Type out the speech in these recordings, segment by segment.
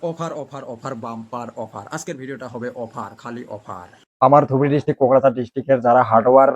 Offer offer offer bumper offer. আজকের ভিডিওটা হবে অফার, খালি অফার। আমার ধুবড়ী ডিস্ট্রিক্ট কোকরাঝাড় ডিস্ট্রিক্টের যারা হার্ডওয়্যার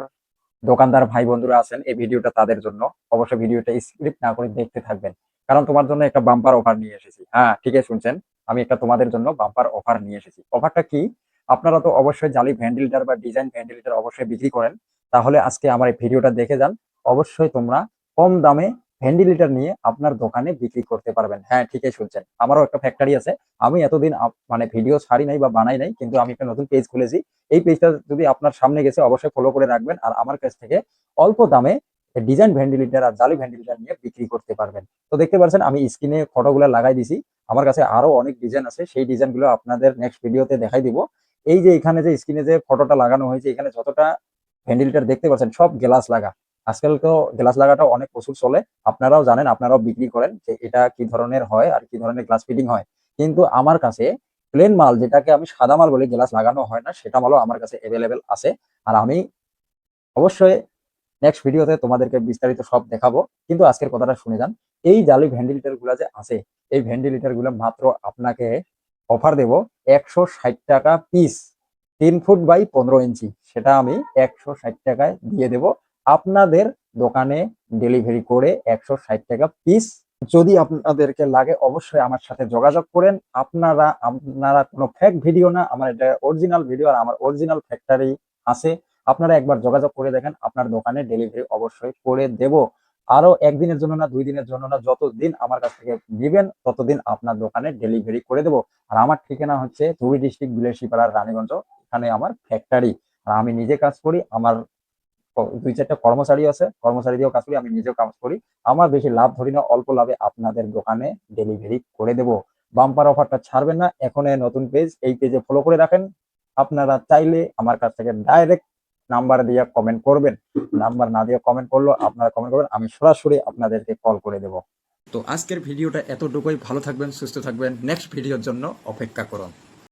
দোকানদার ভাই বন্ধুরা আছেন, এই ভিডিওটা তাদের জন্য। অবশ্যই ভিডিওটা স্ক্রিপ্ট না করে দেখতে থাকবেন, কারণ তোমার জন্য একটা বাম্পার অফার নিয়ে এসেছি। হ্যাঁ, ঠিকই শুনছেন, আমি একটা তোমাদের জন্য বাম্পার অফার নিয়ে এসেছি। অফারটা কি? আপনারা তো অবশ্যই জালি ভেন্টিলেটর বা ডিজাইন ভেন্টিলেটর অবশ্যই বিক্রি করেন, তাহলে আজকে আমার এই ভিডিওটা দেখে যান। অবশ্যই তোমরা কম দামে ভেন্টিলেটর নিয়ে আপনার দোকানে বিক্রি করতে পারবেন। হ্যাঁ, ঠিকই শুনছেন, আমারও একটা ফ্যাক্টরি আছে। আমি এতদিন মানে ভিডিও ছাড়ি নাই বা বানাই নাই, কিন্তু আমি একটা নতুন পেজ খুলেছি। এই পেজটা যদি আপনার সামনে গেছে অবশ্যই ফলো করে রাখবেন, আর আমার কাছ থেকে অল্প দামে ডিজাইন ভেন্টিলেটর আর জালি ভেন্টিলেটর নিয়ে বিক্রি করতে পারবেন। তো দেখতে পাচ্ছেন আমি স্ক্রিনে ফটোগুলো লাগাই দিছি। আমার কাছে আরো অনেক ডিজাইন আছে, সেই ডিজাইনগুলো আপনাদের নেক্সট ভিডিওতে দেখাই দিব। এই যে এখানে যে স্ক্রিনে যে ফটোটা লাগানো হয়েছে, এখানে যতটা ভেন্টিলেটর দেখতে পাচ্ছেন সব গ্লাস লাগা। আজকাল তো গ্লাস লাগাটা অনেক প্রচুর চলে, আপনারাও জানেন, আপনারাও বিক্রি করেন যে এটা কি ধরনের হয় আর কি ধরনের গ্লাস ফিটিং হয়। কিন্তু আমার কাছে প্লেন মাল, যেটাকে আমি সাদা মাল বলি, গ্লাস লাগানো হয় না, সেটা মালও আমার কাছে অ্যাভেলেবেল আছে। আর আমি অবশ্যই নেক্সট ভিডিওতে তোমাদেরকে বিস্তারিত সব দেখাবো। কিন্তু আজকের কথাটা শুনে যান। এই জালি ভেন্টিলেটর গুলা যে আছে, এই ভেন্টিলেটর গুলো মাত্র আপনাকে অফার দেব 160 টাকা পিস। 3 ফুট বাই 15 ইঞ্চি, সেটা আমি 160 টাকায় দিয়ে দেব আপনাদের দোকানে ডেলিভারি করে। 160 টাকা পিস। যদি আপনাদেরকে লাগে অবশ্যই আমার সাথে যোগাযোগ করেন। আপনারা আপনারা কোনো ফেক ভিডিও না, আমার এটা অরিজিনাল ভিডিও, আর আমার অরিজিনাল ফ্যাক্টরি আছে। আপনারা একবার যোগাযোগ করে দেখেন, আপনার দোকানে ডেলিভারি অবশ্যই করে দেব। আরো একদিনের জন্য না, 2 দিনের জন্য না, যতদিন আমার কাছ থেকে নেবেন ততদিন আপনার দোকানে ডেলিভারি করে দেব। আর আমার ঠিকানা হচ্ছে ধুবড়ী ডিস্ট্রিক্ট বিলাসীপাড়ার রানীগঞ্জ। এখানে আমার ফ্যাক্টরি। আর আমি নিজে কাজ করি, আমার 2-4টা কর্মচারী আছে, কর্মচারী দিয়েও কাজ করি, আমি নিজেও কাজ করি। আমার বেশি লাভ ধরি না, অল্প লাভে আপনাদের দোকানে ডেলিভারি করে দেব। বাম্পার অফারটা ছাড়বেন না। এখন নতুন পেজ, এই পেজে ফলো করে রাখেন। আপনারা চাইলে আমার কাছ থেকে ডাইরেক্ট নাম্বার দিয়ে কমেন্ট করবেন। নাম্বার না দিয়ে কমেন্ট করলেও আপনারা কমেন্ট করবেন, আমি সরাসরি আপনাদেরকে কল করে দেব। তো আজকের ভিডিওটা এতটুকুই। ভালো থাকবেন, সুস্থ থাকবেন, নেক্সট ভিডিওর জন্য অপেক্ষা করুন।